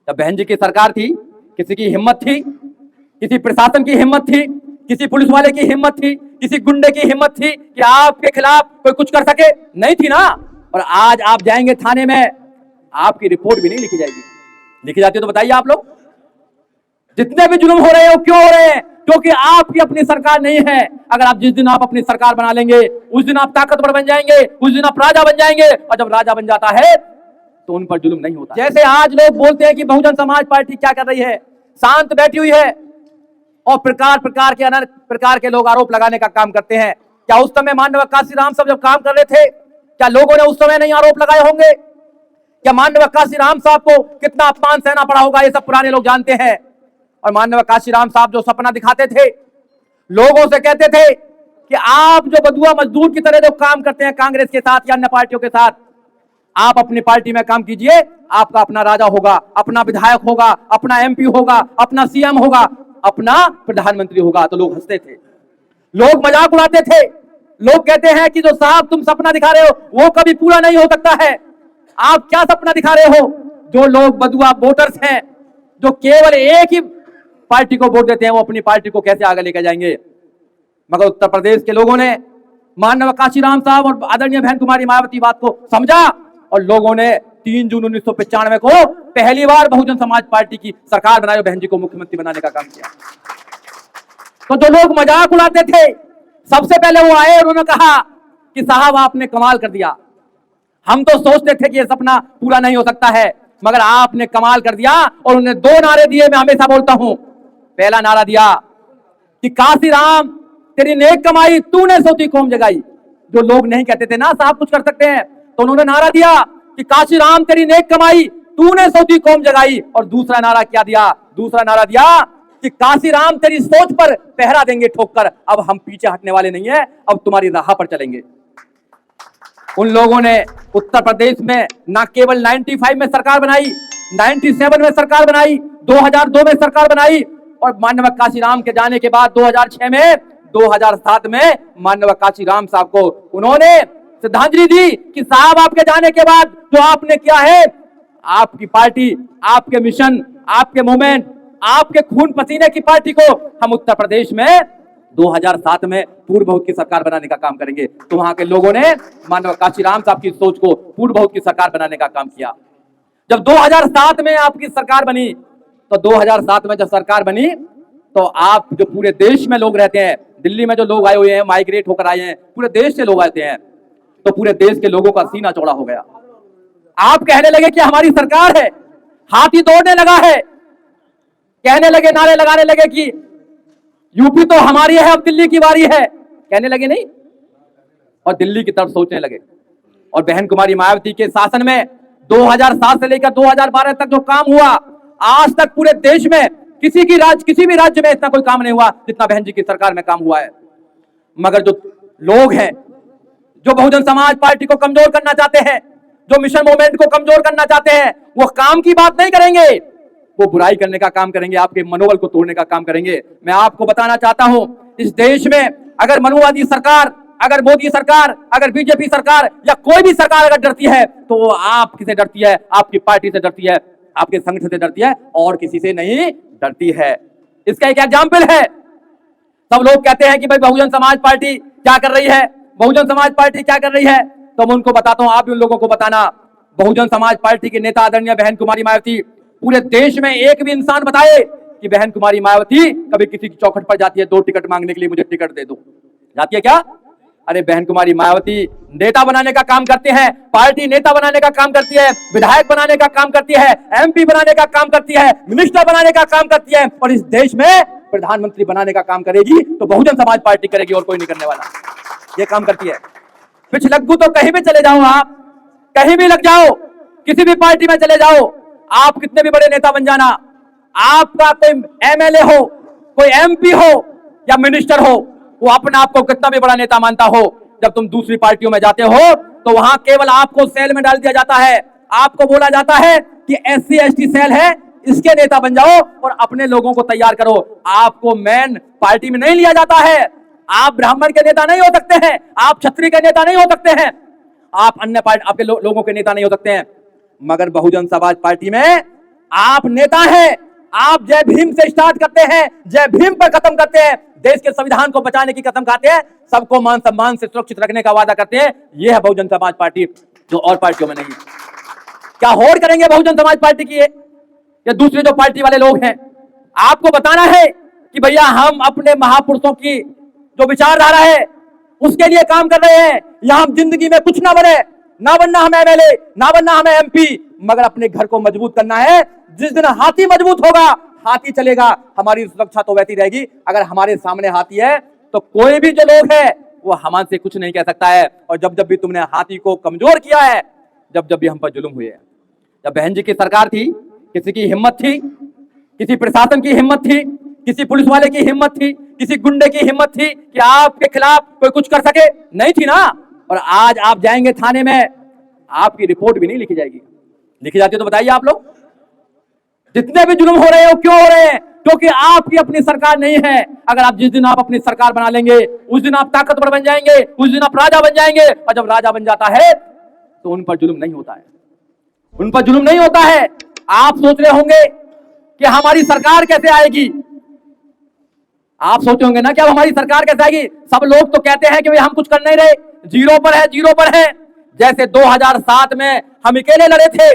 जब बहन जी की सरकार थी, किसी की हिम्मत थी, किसी प्रशासन की हिम्मत थी, किसी पुलिस वाले की हिम्मत थी, किसी गुंडे की हिम्मत थी कि आपके खिलाफ कोई कुछ कर सके? नहीं थी ना। और आज आप जाएंगे थाने में, आपकी रिपोर्ट भी नहीं लिखी जाएगी। लिखी जाती है तो बताइए आप लोग, जितने भी जुल्म हो रहे हैं वो क्यों हो रहे हैं? क्योंकि आपकी अपनी सरकार नहीं है। अगर आप जिस दिन आप अपनी सरकार बना लेंगे, उस दिन आप ताकतवर बन जाएंगे, उस दिन आप राजा बन जाएंगे। और जब राजा बन जाता है तो उन पर जुल्म नहीं होता। जैसे आज लोग बोलते हैं कि बहुजन समाज पार्टी क्या कर रही है, शांत बैठी हुई है और प्रकार प्रकार के अनेक प्रकार के लोग आरोप लगाने का काम करते हैं। क्या उस समय माननीय काशीराम साहब जब काम कर रहे थे, क्या लोगों ने उस समय नहीं आरोप लगाए होंगे? क्या माननीय काशीराम साहब को कितना अपमान सहना पड़ा होगा? ये सब पुराने लोग जानते हैं। और माननीय काशीराम साहब जो सपना दिखाते थे, लोगों से कहते थे कि आप जो बदुआ मजदूर की तरह जो काम करते हैं कांग्रेस के साथ या अन्य पार्टियों के साथ, आप अपनी पार्टी में काम कीजिए, आपका अपना राजा होगा, अपना विधायक होगा, अपना एमपी होगा, अपना सीएम होगा, अपना प्रधानमंत्री होगा। तो लोग हंसते थे, लोग मजाक उड़ाते थे। लोग कहते हैं कि जो साहब तुम सपना दिखा रहे हो वो कभी पूरा नहीं हो सकता है। आप क्या सपना दिखा रहे हो? जो लोग बदुआ वोटर्स हैं, जो केवल एक ही पार्टी को वोट देते हैं, वो अपनी पार्टी को कैसे आगे लेकर जाएंगे? मगर उत्तर प्रदेश के लोगों ने माननीय काशीराम साहब और आदरणीय बहन कुमारी मायावती बात को समझा और लोगों ने 3 जून 1995 को पहली बार बहुजन समाज पार्टी की सरकार बनाई और बहन जी को मुख्यमंत्री बनाने का काम किया। तो जो लोग मजाक उड़ाते थे, सबसे पहले वो आए और उन्होंने कहा कि साहब आपने कमाल कर दिया, हम तो सोचते थे कि ये सपना पूरा नहीं हो सकता है, मगर आपने कमाल कर दिया। और उन्होंने 2 नारे दिए, मैं हमेशा बोलता हूं। पहला नारा दिया कि काशीराम तेरी नेक कमाई तूने सोती कौम जगाई। जो लोग नहीं कहते थे ना साहब कुछ कर सकते हैं, तो उन्होंने नारा दिया कि काशीराम तेरी नेक कमाई तूने सोती कौम जगाई। और दूसरा नारा क्या दिया? दूसरा नारा दिया कि काशीराम तेरी सोच पर पहरा देंगे ठोकर, अब हम पीछे हटने वाले नहीं है, अब तुम्हारी राह पर चलेंगे। उन लोगों ने उत्तर प्रदेश में न केवल 95 में सरकार बनाई, 97 में सरकार बनाई, 2002 में सरकार बनाई और माननीय काशीराम के जाने के बाद 2006 में, 2007 में माननीय काशीराम साहब को उन्होंने श्रद्धांजलि दी कि साहब आपके जाने के बाद जो आपने किया है, आपकी पार्टी, आपके मिशन, आपके मूवमेंट, आपके खून पसीने की पार्टी को हम उत्तर प्रदेश में 2007 में पूर्ण बहुमत की सरकार बनाने का काम करेंगे। तो वहां के लोगों ने माननीय काशीराम साहब की सोच को पूर्ण बहुमत की सरकार बनाने का काम किया। जब 2007 में आपकी सरकार बनी, तो 2007 में जब सरकार बनी तो आप जो पूरे देश में लोग रहते हैं, दिल्ली में जो लोग आए हुए हैं, माइग्रेट होकर आए हैं, पूरे देश से लोग आते हैं, तो पूरे देश के लोगों का सीना चौड़ा हो गया। आप कहने लगे कि हमारी सरकार है, हाथी दौड़ने लगा है, कहने लगे, नारे लगाने लगे कि यूपी तो हमारी है, अब दिल्ली की बारी है, कहने लगे नहीं, और दिल्ली की तरफ सोचने लगे। और बहन कुमारी मायावती के शासन में 2007 से लेकर 2012 तक जो काम हुआ, आज तक पूरे देश में किसी भी राज्य में इतना कोई काम नहीं हुआ जितना बहन जी की सरकार में काम हुआ है। मगर जो लोग हैं जो बहुजन समाज पार्टी को कमजोर करना चाहते हैं, जो मिशन मूवमेंट को कमजोर करना चाहते हैं, वो काम की बात नहीं करेंगे, वो बुराई करने का काम करेंगे, आपके मनोबल को तोड़ने का काम करेंगे। मैं आपको बताना चाहता हूं, इस देश में अगर मनुवादी सरकार, अगर मोदी सरकार, अगर बीजेपी सरकार या कोई भी सरकार अगर डरती है तो वो आप किसे डरती है? आपकी पार्टी से डरती है, आपके संगठन से डरती है, और किसी से नहीं डरती है। इसका एक एग्जाम्पल है, सब लोग कहते हैं कि भाई बहुजन समाज पार्टी क्या कर रही है, बहुजन समाज पार्टी क्या कर रही है, तो मैं उनको बताता हूं, आप भी उन लोगों को बताना। बहुजन समाज पार्टी के नेता आदरणीय बहन कुमारी मायावती, पूरे देश में एक भी इंसान बताए कि बहन कुमारी मायावती कभी किसी की चौखट पर जाती है 2 टिकट मांगने के लिए, मुझे टिकट दे दो, जाती है क्या? अरे बहन कुमारी मायावती नेता बनाने का काम करते हैं, पार्टी नेता बनाने का काम करती है, विधायक बनाने का काम करती है, एमपी बनाने का काम करती है, मिनिस्टर बनाने का काम करती है, और इस देश में प्रधानमंत्री बनाने का काम करेगी तो बहुजन समाज पार्टी करेगी, और कोई नहीं करने वाला। ये काम करती है। पिछलग्गू तो कहीं भी चले जाओ, आप कहीं भी लग जाओ, किसी भी पार्टी में चले जाओ, आप कितने भी बड़े नेता बन जाना, आपका कोई एमएलए हो, कोई एमपी हो या मिनिस्टर हो, वो अपने आप को कितना भी बड़ा नेता मानता हो, जब तुम दूसरी पार्टियों में जाते हो तो वहां केवल आपको सेल में डाल दिया जाता है, आपको बोला जाता है कि SC ST सेल है, इसके नेता बन जाओ और अपने लोगों को तैयार करो। आपको मेन पार्टी में नहीं लिया जाता है। आप ब्राह्मण के नेता नहीं हो सकते हैं, आप क्षत्रिय के नेता नहीं हो सकते हैं, आप अन्य पार्टी आपके लोगों के नेता नहीं हो सकते हैं। मगर बहुजन समाज पार्टी में आप नेता हैं, आप जय भीम से स्टार्ट करते हैं, जय भीम पर खत्म करते हैं, देश के संविधान को बचाने की कसम खाते हैं, सबको मान सम्मान से सुरक्षित रखने का वादा करते हैं। यह है बहुजन समाज पार्टी, जो और पार्टियों में नहीं है। क्या होड़ करेंगे बहुजन समाज पार्टी की या दूसरे जो पार्टी वाले लोग हैं? आपको बताना है कि भैया हम अपने महापुरुषों की जो विचारधारा है उसके लिए काम कर रहे हैं। यहां हम जिंदगी में कुछ ना बने, ना बनना हमें एमएलए, ना बनना हमें एमपी, मगर अपने घर को मजबूत करना है। जिस दिन हाथी मजबूत होगा, हाथी चलेगा, हमारी सुरक्षा तो वैसी रहेगी। अगर हमारे सामने हाथी है तो कोई भी जो लोग है वो हमसे कुछ नहीं कह सकता है। और जब जब भी तुमने हाथी को कमजोर किया है, जब जब भी हम पर जुल्म हुए हैं, जब बहन जी की सरकार थी, किसी की हिम्मत थी, किसी प्रशासन की हिम्मत थी, किसी पुलिस वाले की हिम्मत थी, किसी गुंडे की हिम्मत थी कि आपके खिलाफ कोई कुछ कर सके? नहीं थी ना। और आज आप जाएंगे थाने में, आपकी रिपोर्ट भी नहीं लिखी जाएगी। लिखी जाती है तो बताइए आप लोग, जितने भी जुल्म हो रहे हैं वो क्यों हो रहे हैं? क्योंकि आपकी अपनी सरकार नहीं है। अगर आप जिस दिन आप अपनी सरकार बना लेंगे, उस दिन आप ताकतवर बन जाएंगे, उस दिन आप राजा बन जाएंगे। और जब राजा बन जाता है तो उन पर जुल्म नहीं होता है, उन पर जुल्म नहीं होता है। आप सोच रहे होंगे कि हमारी सरकार कैसे आएगी, आप सोचे होंगे ना कि अब हमारी सरकार कैसे आएगी। सब लोग तो कहते हैं कि भाई हम कुछ कर नहीं रहे, जीरो पर है, जीरो पर है। जैसे 2007 में हम अकेले लड़े थे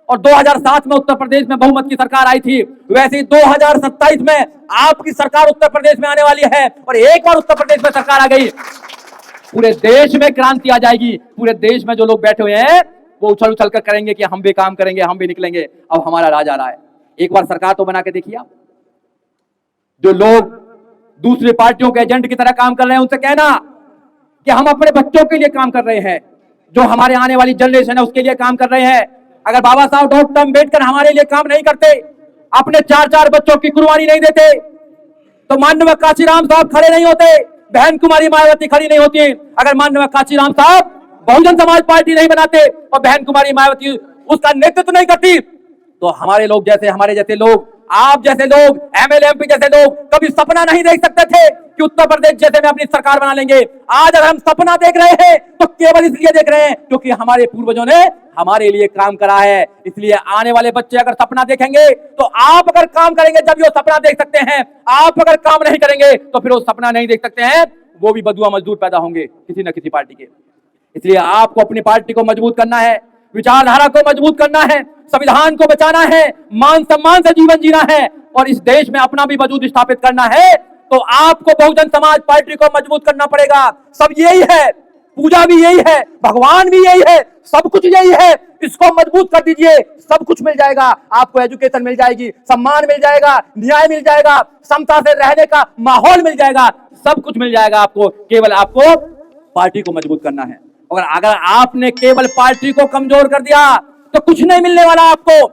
और 2007 में उत्तर प्रदेश में बहुमत की सरकार आई थी, वैसे ही 2027 में आपकी सरकार उत्तर प्रदेश में आने वाली है। और एक बार उत्तर प्रदेश में सरकार आ गई, पूरे देश में क्रांति आ जाएगी। पूरे देश में जो लोग बैठे हुए हैं वो उछल उछल कर करेंगे कि हम भी काम करेंगे, हम भी निकलेंगे, अब हमारा राज आ रहा है। एक बार सरकार तो बना के देखिए आप। जो लोग दूसरी पार्टियों के एजेंट की तरह काम कर रहे हैं उनसे कहना कि हम अपने बच्चों के लिए काम कर रहे हैं, जो हमारे आने वाली जनरेशन है उसके लिए काम कर रहे हैं। अगर बाबा साहब डॉक्टर अम्बेडकर हमारे लिए काम नहीं करते, अपने 4-4 बच्चों की कुर्बानी नहीं देते, तो माननीय काशीराम साहब खड़े नहीं होते, बहन कुमारी मायावती खड़ी नहीं होती। अगर माननीय काशीराम साहब बहुजन समाज पार्टी नहीं बनाते और बहन कुमारी मायावती उसका नेतृत्व नहीं करती, तो हमारे लोग जैसे, हमारे जैसे लोग, आप जैसे लोग, एमएलए एमपी जैसे लोग कभी सपना नहीं देख सकते थे कि उत्तर प्रदेश जैसे में अपनी सरकार बना लेंगे। आज अगर हम सपना देख रहे हैं तो केवल इसलिए देख रहे हैं क्योंकि हमारे पूर्वजों ने हमारे लिए काम करा है। इसलिए आने वाले बच्चे अगर सपना देखेंगे तो आप अगर काम करेंगे जब वो सपना देख सकते हैं। आप अगर काम नहीं करेंगे तो फिर वो सपना नहीं देख सकते हैं, वो भी बदुआ मजदूर पैदा होंगे किसी न किसी पार्टी के। इसलिए आपको अपनी पार्टी को मजबूत करना है, विचारधारा को मजबूत करना है, संविधान को बचाना है, मान सम्मान से जीवन जीना है और इस देश में अपना भी वजूद स्थापित करना है। तो आपको बहुजन समाज पार्टी को मजबूत करना पड़ेगा। सब यही है, पूजा भी यही है, भगवान भी यही है, सब कुछ यही है। इसको मजबूत कर दीजिए, सब कुछ मिल जाएगा आपको। एजुकेशन मिल जाएगी, सम्मान मिल जाएगा, न्याय मिल जाएगा, समता से रहने का माहौल मिल जाएगा, सब कुछ मिल जाएगा आपको। केवल आपको पार्टी को मजबूत करना है। और अगर आपने केवल पार्टी को कमजोर कर दिया तो कुछ नहीं मिलने वाला आपको।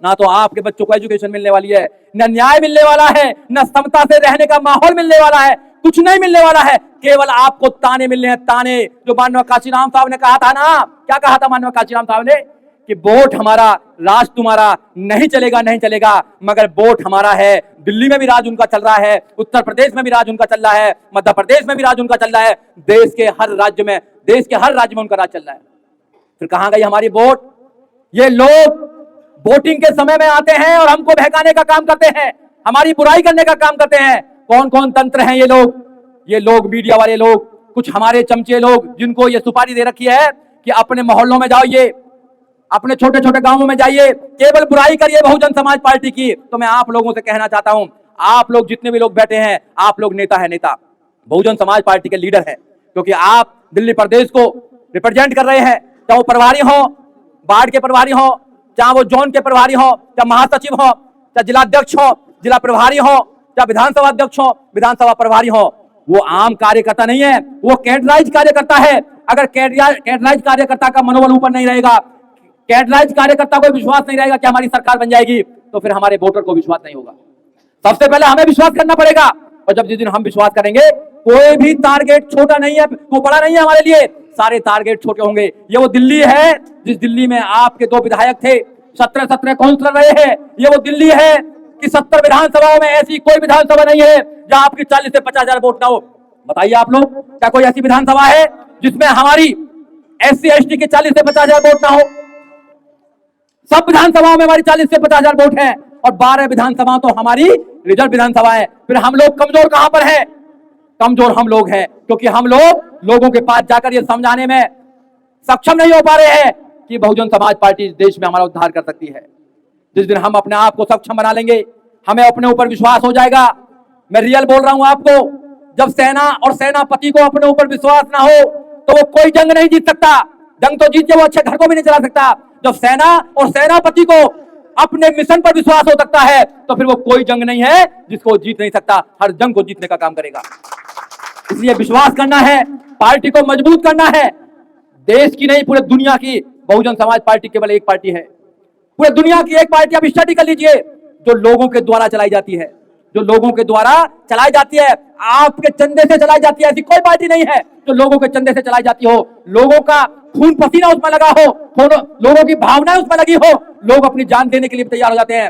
ना तो आपके बच्चों को एजुकेशन मिलने वाली है, न न्याय मिलने वाला है, न समता से रहने का माहौल मिलने वाला है, कुछ नहीं मिलने वाला है। केवल आपको ताने मिलने हैं, ताने। जो माननीय काशीराम साहब ने कहा था ना, क्या कहा था माननीय काशीराम साहब ने कि वोट हमारा, राज तुम्हारा, नहीं चलेगा, नहीं चलेगा, मगर वोट हमारा है। दिल्ली में भी राज उनका चल रहा है, उत्तर प्रदेश में भी राज उनका चल रहा है, मध्य प्रदेश में भी राज उनका चल रहा है, देश के हर राज्य में उनका राज चल रहा है। फिर कहां गई हमारी वोट? ये लोग वोटिंग के समय में आते हैं और हमको बहकाने का काम करते हैं, हमारी बुराई करने का काम करते हैं। कौन कौन तंत्र हैं ये लोग? ये लोग मीडिया वाले लोग, कुछ हमारे चमचे लोग, जिनको ये सुपारी दे रखी है कि अपने मोहल्लों में जाइए, अपने छोटे छोटे गांवों में जाइए, केवल बुराई करिए बहुजन समाज पार्टी की। तो मैं आप लोगों से कहना चाहता हूं, आप लोग जितने भी लोग बैठे हैं, आप लोग नेता है, नेता बहुजन समाज पार्टी के लीडर है, क्योंकि आप दिल्ली प्रदेश को रिप्रेजेंट कर रहे हैं। चाहे वो प्रभारी हो, वार्ड के प्रभारी हो, चाहे वो जोन के प्रभारी हो, चाहे महासचिव हो, चाहे जिलाध्यक्ष हो, जिला प्रभारी हो, चाहे विधानसभा अध्यक्ष हो, विधानसभा प्रभारी हो। वो आम कार्यकर्ता नहीं है, वो कैडराइज कार्यकर्ता है। अगर कैडराइज कार्यकर्ता का मनोबल ऊपर नहीं रहेगा, कैडराइज कार्यकर्ता को विश्वास नहीं रहेगा कि हमारी सरकार बन जाएगी, तो फिर हमारे वोटर को विश्वास नहीं होगा। सबसे पहले हमें विश्वास करना पड़ेगा। और जब जिस दिन हम विश्वास करेंगे, कोई भी टारगेट छोटा नहीं है, वो बड़ा नहीं है हमारे लिए, सारे टारगेट छोटे होंगे। ये वो दिल्ली है जिस दिल्ली में आपके 2 विधायक थे, 17 काउंसलर रहे हैं। ये वो दिल्ली है कि 70 विधानसभाओं में ऐसी कोई विधानसभा नहीं है जहां आपकी 40 से 50 हजार वोट ना हो। बताइए आप लोग, क्या कोई ऐसी विधानसभा है जिसमें हमारी SC ST की 40 से 50 हजार वोट ना हो? सब विधानसभाओं में हमारी 40 से 50,000 वोट है और 12 विधानसभा तो हमारी रिजर्व विधानसभा है। फिर हम लोग कमजोर कहां पर है? कमजोर हम लोग हैं क्योंकि हम लोग लोगों के पास जाकर ये समझाने में सक्षम नहीं हो पा रहे हैं कि बहुजन समाज पार्टी इस देश में हमारा उद्धार कर सकती है। जिस दिन हम अपने आप को सक्षम बना लेंगे, हमें अपने ऊपर विश्वास हो जाएगा। मैं रियल बोल रहा हूं आपको, जब सेना और सेनापति को अपने ऊपर विश्वास ना हो तो वो कोई जंग नहीं जीत सकता। जंग तो जीत के वो अच्छे घर को भी नहीं चला सकता। जब सेना और सेनापति को अपने मिशन पर विश्वास हो सकता है तो फिर वो कोई जंग नहीं है जिसको जीत नहीं सकता, हर जंग को जीतने का काम करेगा। इसलिए विश्वास करना है, पार्टी को मजबूत करना है। देश की नहीं, पूरे दुनिया की बहुजन समाज पार्टी केवल एक पार्टी है। पूरे दुनिया की एक पार्टी आप स्टडी कर लीजिए जो लोगों के द्वारा चलाई जाती है, जो लोगों के द्वारा चलाई जाती है, आपके चंदे से चलाई जाती है। ऐसी कोई पार्टी नहीं है जो लोगों के चंदे से चलाई जाती हो, लोगों का खून पसीना उसमें लगा हो, लोगों की भावनाएं उसमें लगी हो, लोग अपनी जान देने के लिए तैयार हो जाते हैं।